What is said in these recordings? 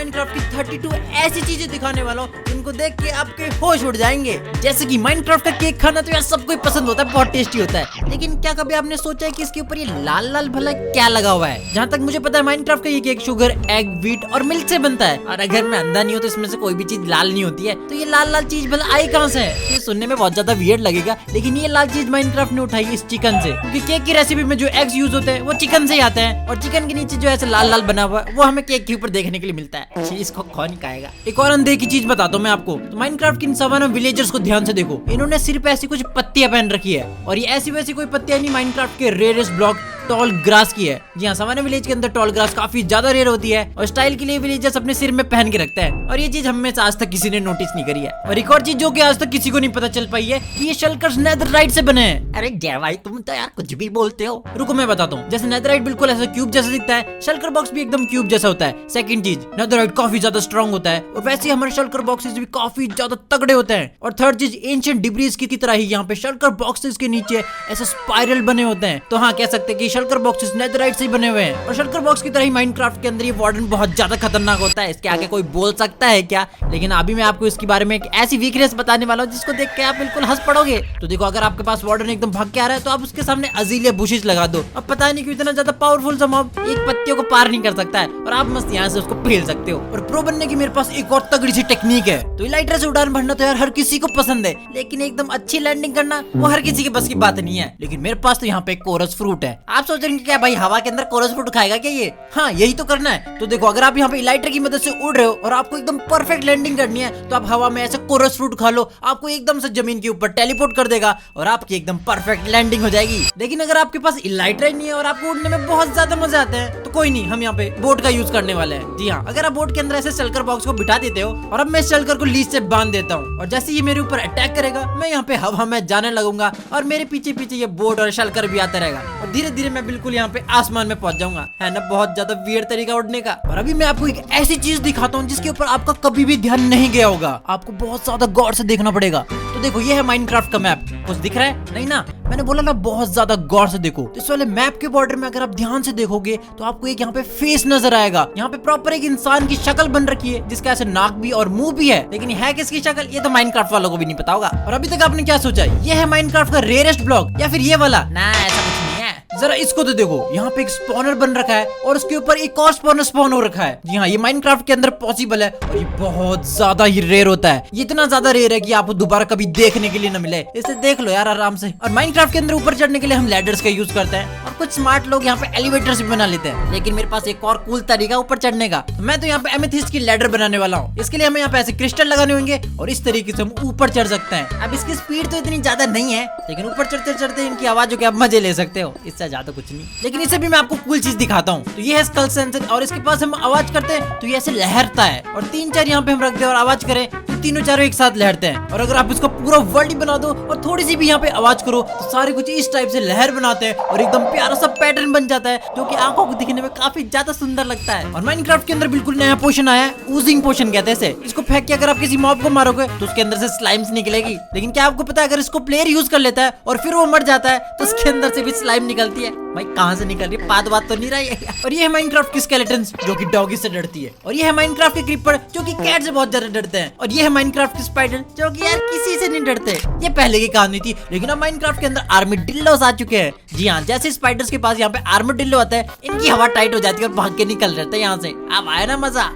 Minecraft की 32 ऐसी चीजें दिखाने वाला हूँ जिनको देख के आपके होश उड़ जाएंगे। जैसे कि माइनक्राफ्ट का केक खाना तो यार सबको ही पसंद होता है, बहुत टेस्टी होता है। लेकिन क्या कभी आपने सोचा है कि इसके ऊपर ये लाल लाल भला क्या लगा हुआ है? जहाँ तक मुझे पता है माइनक्राफ्ट का ये केक शुगर, एग, व्हीट और मिल्क से बनता है। और अगर मैं अंधा नहीं हूँ तो इसमें से कोई भी चीज लाल नहीं होती है, तो ये लाल लाल चीज भला आई कहाँ से है? ये सुनने में बहुत ज्यादा वियर्ड लगेगा, लेकिन ये लाल चीज माइनक्राफ्ट ने उठाई इस चिकन से, क्योंकि केक की रेसिपी में जो एग्स यूज होते हैं वो चिकन से ही आते हैं। और चिकन के नीचे जो ऐसे लाल लाल बना हुआ है वो हमें केक के ऊपर देखने के लिए मिलता है। इसको कौन खाएगा? एक और अनदेखी चीज बताता हूँ मैं आपको। तो माइनक्राफ्ट की इन सवाना विलेजर्स को ध्यान से देखो, इन्होंने सिर्फ ऐसी कुछ पत्तियां पहन रखी है, और ये ऐसी वैसी कोई पत्तियां नहीं, माइनक्राफ्ट के रेयरेस्ट ब्लॉक टॉल ग्रास की है। जी हाँ, सवाना विलेज के अंदर टॉल ग्रास काफी ज्यादा रेयर होती है, और स्टाइल के लिए विलेजर्स अपने सिर में पहन के रखते हैं। और ये चीज हम में से आज तक किसी ने नोटिस नहीं करी है। और एक और चीज जो कि आज तक किसी को नहीं पता चल पाई है कि ये शल्कर्स नेदरराइट से बने हैं। अरे जय भाई, तुम तो यार कुछ भी बोलते हो। रुको मैं बताता हूँ। जैसे नेदरराइट बिल्कुल ऐसा क्यूब जैसा दिखता है, शल्कर बॉक्स भी एकदम क्यूब जैसा होता है। सेकंड चीज, नेदरराइट काफी ज्यादा स्ट्रॉन्ग होता है, और वैसे हमारे शल्कर बॉक्सेस भी काफी ज्यादा तगड़े होते हैं। और थर्ड चीज, एंशिएंट डिब्रीज की तरह ही यहाँ पे शल्कर बॉक्सेस के नीचे ऐसे स्पाइरल बने होते हैं। तो हाँ, कह सकते हैं कि शल्कर बॉक्सेस नेदरराइट से ही बने हुए हैं। और शल्कर बॉक्स की तरह ही माइनक्राफ्ट के अंदर ये वार्डन बहुत ज्यादा खतरनाक होता है। इसके आगे कोई बोल सकता है क्या? लेकिन अभी मैं आपको इसके बारे में एक ऐसी वीकनेस बताने वाला हूँ जिसको देख के आप बिल्कुल हंस पड़ोगे। तो देखो, अगर आपके पास वार्डन एकदम भाग के आ रहा है तो आप उसके सामने अजीलिया बुशेस लगा दो। अब पता नहीं क्यों इतना ज्यादा पावरफुल सा मॉब एक पत्तियों को पार नहीं कर सकता है, और आप मस्त यहाँ से उसको फेल सकते हो। और प्रो बनने की मेरे पास एक और तगड़ी सी टेक्निक है। तो इलाइटर से उड़ान भरना तो यार हर किसी को पसंद है, लेकिन एकदम अच्छी लैंडिंग करना वो हर किसी के बस की बात नहीं है। लेकिन मेरे पास तो यहाँ पे कोरस फ्रूट है। आप सोच रहे हैं क्या भाई हवा के अंदर कोरस फ्रूट खाएगा क्या ये? हाँ, यही तो करना है। तो देखो, अगर आप यहाँ पे इलाइटर की मदद से उड़ रहे हो और आपको एकदम परफेक्ट लैंडिंग करनी है, तो आप हवा में ऐसे कोरस फ्रूट खा लो, आपको एकदम से जमीन के ऊपर टेलीपोर्ट कर देगा और आपकी एकदम परफेक्ट लैंडिंग हो जाएगी। लेकिन अगर आपके पास इलाइटर ही नहीं है और आपको उड़ने में बहुत ज्यादा मजा आता है, तो कोई नहीं, हम यहाँ पे बोट का यूज करने वाले हैं। जी हाँ, अगर आप बोट के अंदर ऐसे शल्कर बॉक्स को बिठा देते हो, और अब मैं इस शल्कर को लीज से बांध देता हूँ, और जैसे ये मेरे ऊपर अटैक करेगा, मैं यहाँ पे हवा में जाने लगूंगा, और मेरे पीछे पीछे ये बोट और शल्कर भी आता रहेगा, और धीरे धीरे मैं बिल्कुल यहाँ पे आसमान में पहुंच जाऊंगा। है ना बहुत ज्यादा वियर्ड तरीका उड़ने का। और अभी मैं आपको एक ऐसी चीज दिखाता हूँ जिसके ऊपर आपका कभी भी ध्यान नहीं गया होगा, आपको बहुत ज्यादा गौर से देखना पड़ेगा। तो देखो, ये है माइनक्राफ्ट का मैप। कुछ दिख रहा है? नहीं ना, मैंने बोला ना बहुत ज्यादा गौर से देखो। तो इस वाले मैप के बॉर्डर में अगर आप ध्यान से देखोगे तो आपको एक यहाँ पे फेस नजर आएगा। यहाँ पे प्रॉपर एक इंसान की शक्ल बन रखी है, जिसका ऐसे नाक भी और मुंह भी है, लेकिन है किसकी शक्ल ये तो माइनक्राफ्ट वालों को भी नहीं पता होगा। और अभी तक आपने क्या सोचा, ये है माइनक्राफ्ट का रेयरेस्ट ब्लॉक या फिर ये वाला? ना, ऐसा कुछ नहीं है। जरा इसको तो देखो, यहाँ पे एक स्पॉनर बन रखा है और उसके ऊपर एक और स्पॉनर स्पॉन हो रखा है। जी हाँ, ये माइनक्राफ्ट के अंदर पॉसिबल है, और ये बहुत ज्यादा ही रेयर होता है। ये इतना ज्यादा रेयर है कि आपको दोबारा कभी देखने के लिए न मिले। इसे देख लो यार आराम से। और माइनक्राफ्ट के अंदर ऊपर चढ़ने के लिए हम लैडर्स का यूज करते हैं, और कुछ स्मार्ट लोग यहाँ पे एलिवेटर्स भी बना लेते हैं। लेकिन मेरे पास एक और कूल तरीका ऊपर चढ़ने का। तो मैं तो यहाँ पे एमेथिस्ट की लैडर बनाने वाला हूँ। इसके लिए हमें यहाँ पे ऐसे क्रिस्टल लगाने होंगे, और इस तरीके से हम ऊपर चढ़ सकते हैं। अब इसकी स्पीड तो इतनी ज्यादा नहीं है, लेकिन ऊपर चढ़ते चढ़ते इनकी आवाजों के आप मजे ले सकते हो, इससे ज्यादा कुछ नहीं। लेकिन इसे भी मैं आपको कूल चीज दिखाता हूँ। तो ये है स्कल सेंसर, और इसके पास हम आवाज करते हैं तो ये ऐसे लहरता है, और 3-4 यहाँ पे हम रख दे और आवाज करें तो तीनों चारों एक साथ लहरते हैं। और अगर आप इसको पूरा वर्ल्ड ही बना दो और थोड़ी सी भी यहाँ पे आवाज करो तो सारे कुछ इस टाइप से लहर बनाते हैं, और एकदम प्यारा सा पैटर्न बन जाता है, जो कि आंखों को दिखने में काफी ज्यादा सुंदर लगता है। और माइनक्राफ्ट के अंदर बिल्कुल नया पोशन आया है, ऊजिंग पोशन कहते हैं इसे। इसको फेंक के अगर आप किसी मॉब को मारोगे तो उसके अंदर से स्लाइम्स निकलेगी। लेकिन क्या आपको पता है, अगर इसको प्लेयर यूज कर लेता है और फिर वो मर जाता है तो उसके अंदर से भी स्लाइम निकलती है। भाई कहाँ से निकल रही है, बात तो नहीं रही है। और ये है माइनक्राफ्ट की स्केलेटन्स, जो कि डॉगी से डरती है। और ये है माइनक्राफ्ट के क्रीपर, जो कि कैट से बहुत ज्यादा डरते हैं। और ये है माइनक्राफ्ट की स्पाइडर, जो कि यार किसी से नहीं डरते। ये पहले की कहानी थी, लेकिन अब माइनक्राफ्ट के अंदर आर्मडिल्लोस आ चुके हैं। जी हाँ, जैसे स्पाइडर्स के पास यहाँ पे आर्मडिल्लो आता है, इनकी हवा टाइट हो जाती है और भाग के निकल रहते हैं यहाँ से। अब आया ना मजा,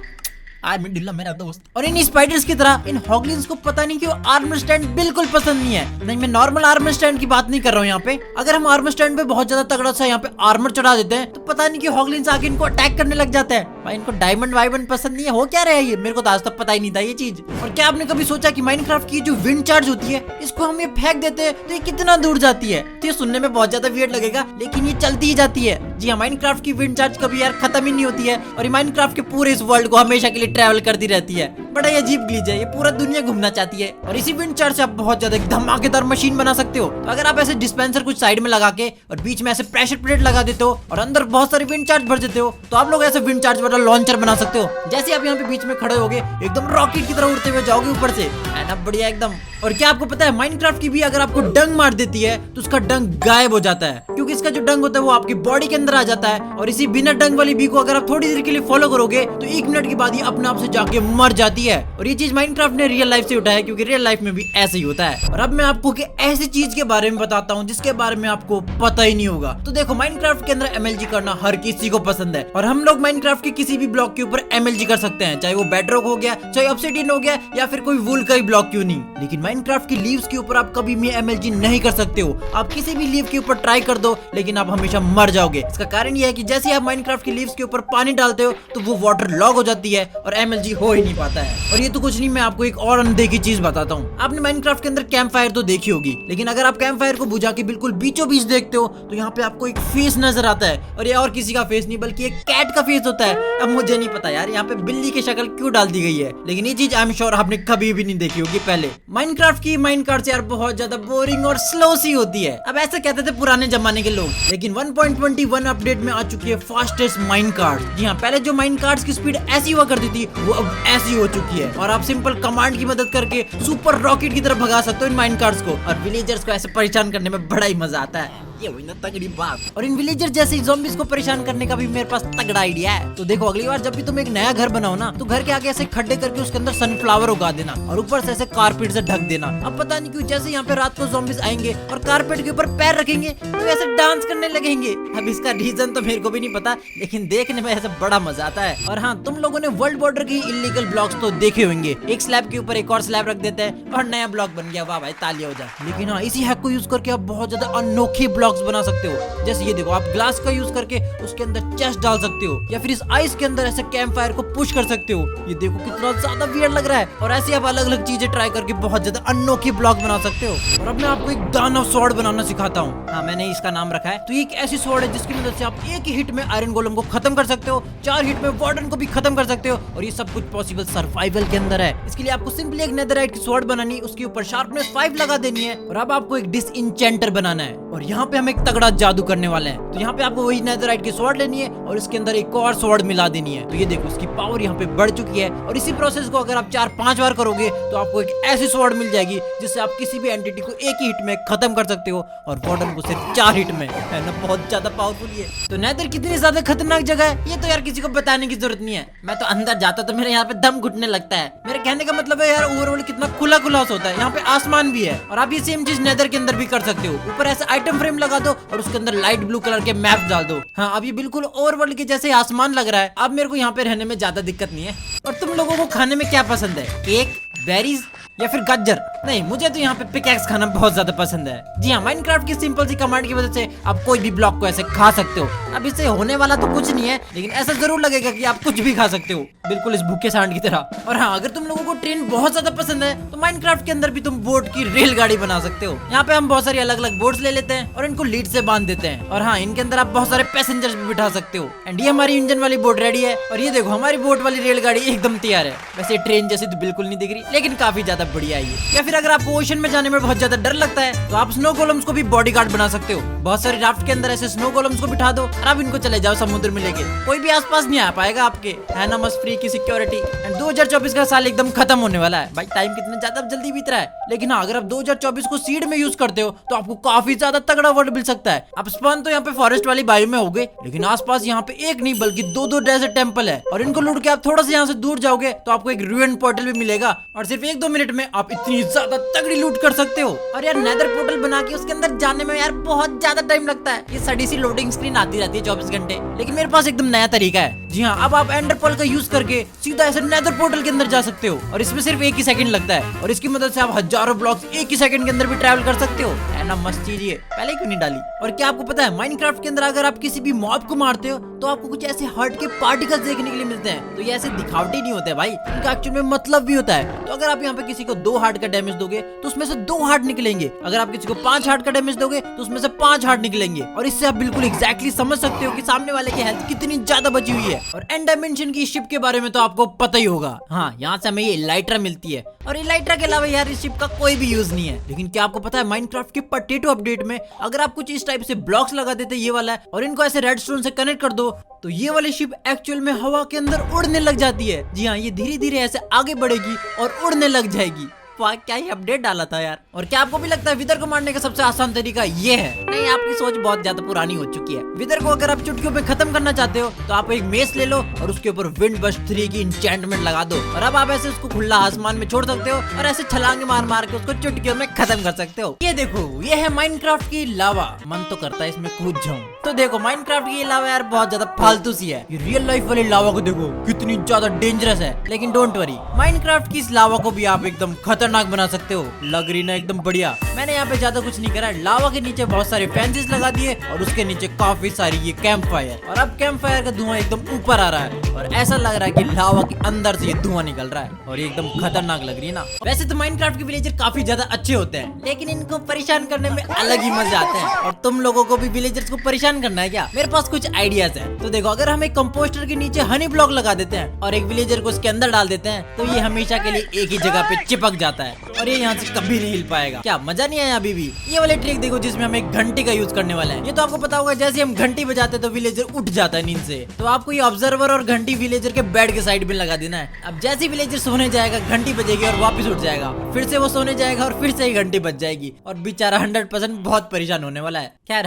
आर्मडिल्लो मेरा दोस्त। और इन स्पाइडर्स की तरह इन हॉगलिन्स को पता नहीं क्यों आर्मर स्टैंड बिल्कुल पसंद नहीं है। नहीं, मैं नॉर्मल आर्मर स्टैंड की बात नहीं कर रहा हूँ यहाँ पे। अगर हम आर्मर स्टैंड पे बहुत ज्यादा तगड़ा सा यहाँ पे आर्मर चढ़ा देते हैं तो पता नहीं क्यों हॉगलिन्स आके इनको अटैक करने लग जाते हैं। भाई इनको डायमंड वाइमंड पसंद नहीं है, हो क्या रहा है ये? मेरे को तो आज तक पता ही नहीं था ये चीज। और क्या आपने कभी सोचा कि माइनक्राफ्ट की जो विंड चार्ज होती है, इसको हम ये फेंक देते हैं तो ये कितना दूर जाती है? तो ये सुनने में बहुत ज्यादा वियर्ड लगेगा, लेकिन ये चलती ही जाती है। जी हाँ, माइनक्राफ्ट की विंड चार्ज कभी यार खत्म ही नहीं होती है, और ये माइनक्राफ्ट के पूरे इस वर्ल्ड को हमेशा के लिए ट्रैवल करती रहती है। बड़ा ही अजीब ग्लिच है, ये पूरा दुनिया घूमना चाहती है। और इसी विंड चार्ज से आप बहुत ज्यादा एक धमाकेदार मशीन बना सकते हो। तो अगर आप ऐसे डिस्पेंसर कुछ साइड में लगा के और बीच में ऐसे प्रेशर प्लेट लगा देते हो और अंदर बहुत सारे विंड चार्ज भर देते हो, तो आप लोग ऐसे विंड चार्ज वाला लॉन्चर बना सकते हो। जैसे आप यहाँ पे बीच में खड़े होगे एकदम रॉकेट की तरह उड़ते हुए जाओगे ऊपर से, है ना बढ़िया एकदम। और क्या आपको पता है माइनक्राफ्ट की भी अगर आपको डंग मार देती है तो उसका डंग गायब हो जाता है, क्योंकि इसका जो डंग होता है वो आपकी बॉडी के अंदर आ जाता है। और इसी बिना डंग वाली बी को अगर आप थोड़ी देर के लिए फॉलो करोगे तो 1 मिनट के बाद ही अपने आप से जाके मर जाती है। और ये चीज माइनक्राफ्ट ने रियल लाइफ से उठाया, क्योंकि रियल लाइफ में भी ऐसे ही होता है। और अब मैं आपको ऐसी चीज के बारे में बताता हूँ जिसके बारे में आपको पता ही नहीं होगा। तो देखो माइनक्राफ्ट के अंदर MLG करना हर किसी को पसंद है, और हम लोग माइनक्राफ्ट के किसी भी ब्लॉक के ऊपर MLG कर सकते हैं, चाहे वो बेडरॉक हो गया, चाहे ऑब्सिडियन हो गया, या फिर कोई वूल का ही ब्लॉक क्यों नहीं। लेकिन माइनक्राफ्ट की लीव्स के ऊपर आप कभी भी MLG नहीं कर सकते हो। आप किसी भी लीव के ऊपर ट्राई कर दो लेकिन आप हमेशा मर जाओगे। इसका कारण यह है कि जैसे आप माइनक्राफ्ट की लीव्स के ऊपर पानी डालते हो तो वो वाटर लॉक हो जाती है और MLG हो ही नहीं पाता है। और ये तो कुछ नहीं, मैं आपको एक और अनदेखी चीज बताता हूँ। आपने माइनक्राफ्ट के अंदर कैंप फायर तो देखी होगी, लेकिन अगर आप कैंप फायर को बुझा के बिल्कुल बीचों बीच देखते हो तो यहाँ पे आपको एक फेस नजर आता है, और ये और किसी का फेस नहीं बल्कि एक कैट का फेस होता है। अब मुझे नहीं पता यार यहाँ पे बिल्ली की शक्ल क्यों डाल दी गई है, लेकिन ये चीज आई एम श्योर आपने कभी भी नहीं देखी होगी पहले। माइनक्राफ्ट की माइनकार्ट से यार बहुत ज्यादा बोरिंग और स्लो सी होती है। अब ऐसे कहते थे पुराने जमाने के लोग, लेकिन 1.21 अपडेट में आ चुकी है फास्टेस्ट माइनकार्ट। जी हाँ, पहले जो माइनकार्ट्स की स्पीड ऐसी हुआ करती थी वो अब ऐसी हो चुकी है, और आप सिंपल कमांड की मदद करके सुपर रॉकेट की तरफ भगा सकते हो इन माइनकार्ट्स को। और विलेजर्स को ऐसे परेशान करने में बड़ा ही मजा आता है, ये हुई ना तगड़ी बात। और इन विलेजर जैसे ज़ॉम्बीज़ को परेशान करने का भी मेरे पास तगड़ा आइडिया है। तो देखो अगली बार जब भी तुम एक नया घर बनाओ ना, तो घर के आगे ऐसे खड्डे करके उसके अंदर सनफ्लावर उगा देना और ऊपर से ऐसे कारपेट से ढक देना। अब पता नहीं क्यों जैसे यहाँ पे रात को ज़ॉम्बीज़ आएंगे और कारपेट के ऊपर पैर रखेंगे तो ऐसे डांस करने लगेंगे। अब इसका रीजन तो मेरे को भी नहीं पता, लेकिन देखने में ऐसा बड़ा मजा आता है। और हाँ, तुम लोगों ने वर्ल्ड बॉर्डर की इलीगल ब्लॉक्स तो देखे होंगे, एक स्लैब के ऊपर एक और स्लैब रख देते हैं और नया ब्लॉक बन गया, वाह भाई तालियां हो जाए। लेकिन हाँ, इसी हैक को यूज करके आप बहुत ज्यादा अनोखे ब्लॉक्स बना सकते हो। जैसे ये देखो, आप ग्लास का यूज करके उसके अंदर चेस्ट डाल सकते हो, या फिर इस आइस के अंदर ऐसे कैंप फायर को पुश कर सकते हो। ये देखो कितना ज्यादा वियर्ड लग रहा है। और ऐसे आप अलग अलग चीजें ट्राई करके बहुत ज्यादा अनोखे ब्लॉक बना सकते हो। और अब मैं आपको एक दानव स्वॉर्ड बनाना सिखाता हूँ। हाँ, मैंने इसका नाम रखा है। तो एक ऐसी स्वॉर्ड है जिसकी मदद से आप एक ही हिट में आयरन गोलम को खत्म कर सकते हो, 4 हिट में वार्डन को भी खत्म कर सकते हो। और ये सब कुछ पॉसिबल सर्वाइवल के अंदर है। इसके लिए आपको सिंपली एक नेदरराइट की स्वॉर्ड बनानी, उसके ऊपर शार्पनेस 5 लगा देनी है, और अब आपको एक डिसइंचेंटर बनाना है। और यहाँ पे हम एक तगड़ा जादू करने वाले हैं। तो यहाँ पे आपको वही नेदरराइट की स्वॉर्ड लेनी है और इसके अंदर एक और स्वॉर्ड मिला देनी है। तो ये देखो, उसकी पावर यहाँ पे बढ़ चुकी है। और इसी प्रोसेस को अगर आप 4-5 बार करोगे तो आपको एक ऐसी स्वॉर्ड मिल जाएगी जिससे आप किसी भी एंटिटी को एक ही हिट में खत्म कर सकते हो, और वार्डन को सिर्फ 4 हिट में। है ना, बहुत ज्यादा पावरफुल है। तो नेदर कितनी ज्यादा खतरनाक जगह है ये तो यार किसी को बताने की जरूरत नहीं है। मैं तो अंदर जाता तो मेरे यहाँ पे दम घुटने लगता है। मेरे कहने का मतलब है यार, ओवरऑल कितना खुला खुला होता है। यहाँ पे आसमान भी है, और आप ये सेम चीज नेदर के अंदर भी कर सकते हो। ऊपर ऐसे आइटम फ्रेम लगा दो और उसके अंदर लाइट ब्लू कलर के मैप डाल दो। हाँ, अब ये बिल्कुल ओवरवर्ल्ड के जैसे आसमान लग रहा है। अब मेरे को यहाँ पे रहने में ज्यादा दिक्कत नहीं है। और तुम लोगों को खाने में क्या पसंद है, केक, बेरीज या फिर गाजर? नहीं, मुझे तो यहाँ पे पिकैक्स खाना बहुत ज्यादा पसंद है। जी हाँ, माइनक्राफ्ट की सिंपल सी कमांड की वजह से आप कोई भी ब्लॉक को ऐसे खा सकते हो। अब इससे होने वाला तो कुछ नहीं है, लेकिन ऐसा जरूर लगेगा कि आप कुछ भी खा सकते हो, बिल्कुल इस भूखे सांड की तरह। और हाँ, अगर तुम लोगों को ट्रेन बहुत ज्यादा पसंद है तो माइनक्राफ्ट के अंदर भी तुम बोट की रेलगाड़ी बना सकते हो। यहाँ पे हम बहुत सारी अलग अलग बोट्स ले लेते हैं और इनको लीड से बांध देते हैं। और हाँ, इनके अंदर आप बहुत सारे पैसेंजर्स भी बिठा सकते हो। एंड ये हमारी इंजन वाली बोट रेडी है। और ये देखो, हमारी बोट वाली रेलगाड़ी एकदम तैयार है। वैसे ट्रेन जैसी तो बिल्कुल नहीं दिख रही, लेकिन काफी ज्यादा बढ़िया है। या फिर अगर आपको ओशन में जाने में बहुत ज्यादा डर लगता है तो आप स्नो गोलम्स को भी बॉडीगार्ड बना सकते हो। बहुत सारी राफ्ट के अंदर ऐसे स्नो गोलम्स को बिठा दो और आप इनको चले जाओ समुद्र में लेके। कोई भी आसपास नहीं आ पाएगा आपके, है ना, मस्त फ्री की सिक्योरिटी। एंड 2024 का साल एकदम खत्म होने वाला है भाई। टाइम कितना ज्यादा जल्दी बीत रहा है। लेकिन हाँ, अगर आप 2024 को सीड में यूज करते हो तो आपको काफी ज्यादा तगड़ा वर्ल्ड मिल सकता है। आप स्पॉन तो यहाँ पे फॉरेस्ट वाली बायो में होगे, लेकिन आसपास यहाँ पे एक नहीं बल्कि 2 डेजर्ट टेंपल है। और इनको लूट के आप थोड़ा सा यहाँ से दूर जाओगे तो आपको एक रूइन पोर्टल भी मिलेगा, और सिर्फ 1-2 मिनट में आप इतनी ज्यादा तगड़ी लूट कर सकते हो। और यार, नेदर पोर्टल बना के उसके अंदर जाने में यार बहुत ज्यादा टाइम लगता है। ये सड़ी सी लोडिंग स्क्रीन आती रहती है 24 घंटे, लेकिन मेरे पास एकदम नया तरीका है। जी हाँ, अब आप एंडर पर्ल का यूज करके सीधा ऐसे नेदर पोर्टल के अंदर जा सकते हो, और इसमें सिर्फ 1 ही सेकंड लगता है। और इसकी मदद से आप हजारों ब्लॉक्स 1 ही सेकंड के अंदर भी ट्रैवल कर सकते हो। है ना, मस्त चीज ये, पहले क्यों नहीं डाली। और क्या आपको पता है, माइनक्राफ्ट के अंदर अगर आप किसी भी मॉब को मारते हो तो आपको कुछ ऐसे हार्ट के पार्टिकल्स देखने के लिए मिलते हैं। तो ये ऐसे दिखावटी नहीं होते भाई, इनका एक्चुअल में मतलब भी होता है। तो अगर आप यहाँ पे किसी को 2 हार्ट का डैमेज दोगे तो उसमें से 2 हार्ट निकलेंगे। अगर आप किसी को 5 हार्ट का डैमेज दोगे तो उसमें से 5 हार्ट निकलेंगे। और इससे आप बिल्कुल एग्जैक्टली समझ सकते हो कि सामने वाले की हेल्थ कितनी ज्यादा बची हुई है। है। और एंड डायमेंशन की शिप के बारे में तो आपको पता ही होगा। हाँ, यहाँ से हमें ये इलाइट्रा मिलती है और इलाइट्रा के अलावा यार इस शिप का कोई भी यूज नहीं है। लेकिन क्या आपको पता है माइनक्राफ्ट के पोटैटो अपडेट में अगर आप कुछ इस टाइप से ब्लॉक्स लगा देते, ये वाला है, और इनको ऐसे रेडस्टोन से कनेक्ट कर दो तो ये वाली शिप एक्चुअल में हवा के अंदर उड़ने लग जाती है। जी हाँ, ये धीरे धीरे ऐसे आगे बढ़ेगी और उड़ने लग जाएगी। वाह, क्या ही अपडेट डाला था यार। और क्या आपको भी लगता है विदर को मारने का सबसे आसान तरीका ये है? नहीं, आपकी सोच बहुत ज्यादा पुरानी हो चुकी है। विदर को अगर आप चुटकियों में खत्म करना चाहते हो तो आप एक मेस ले लो और उसके ऊपर विंड बस्ट 3 की इंचेंटमेंट लगा दो और अब आप ऐसे उसको खुला आसमान में छोड़ सकते हो और ऐसे छलांगे मार मार के उसको चुटकियों में खत्म कर सकते हो। ये देखो, ये है माइनक्राफ्ट की लावा। मन तो करता है इसमें कूद जाऊं। तो देखो, माइनक्राफ्ट की लावा यार बहुत ज्यादा फालतू सी है। ये रियल लाइफ वाली लावा को देखो कितनी ज्यादा डेंजरस है। लेकिन डोंट वरी, माइनक्राफ्ट की इस लावा को भी आप एकदम खतरनाक बना सकते हो। लग रही ना एकदम बढ़िया। मैंने यहाँ पे ज्यादा कुछ नहीं करा, लावा के नीचे बहुत सारे फेंसेस लगा दिए और उसके नीचे काफी सारी ये कैंप फायर, और अब कैंप फायर का धुआं एकदम ऊपर आ रहा है और ऐसा लग रहा है कि लावा के अंदर से ये धुआं निकल रहा है और ये एकदम खतरनाक लग रही है ना। वैसे तो माइनक्राफ्ट के विलेजर काफी ज्यादा अच्छे होते हैं, लेकिन इनको परेशान करने में अलग ही मजा आते हैं। और तुम लोगों को भी विलेजर्स को परेशान करना है क्या? मेरे पास कुछ आइडियाज है। तो देखो, अगर हम एक कंपोस्टर के नीचे हनी ब्लॉक लगा देते हैं और एक विलेजर को उसके अंदर डाल देते हैं तो ये हमेशा के लिए एक ही जगह पे चिपक जाता है और ये यहाँ से कभी नहीं हिल पाएगा। क्या मजा नहीं आया अभी भी? ये वाले ट्रिक देखो जिसमें हम एक घंटी का यूज करने वाले हैं। ये तो आपको पता होगा, जैसे हम घंटी बजाते तो विलेजर उठ जाता है नींद से। तो आपको ये ऑब्जर्वर और घंटी विलेजर के बेड के साइड में लगा देना है। अब जैसे विलेजर सोने जाएगा घंटी बजेगी और वापस उठ जाएगा, फिर से वो सोने जाएगा और फिर से ही घंटी बज जाएगी और बेचारा 100% बहुत परेशान होने वाला है। खैर,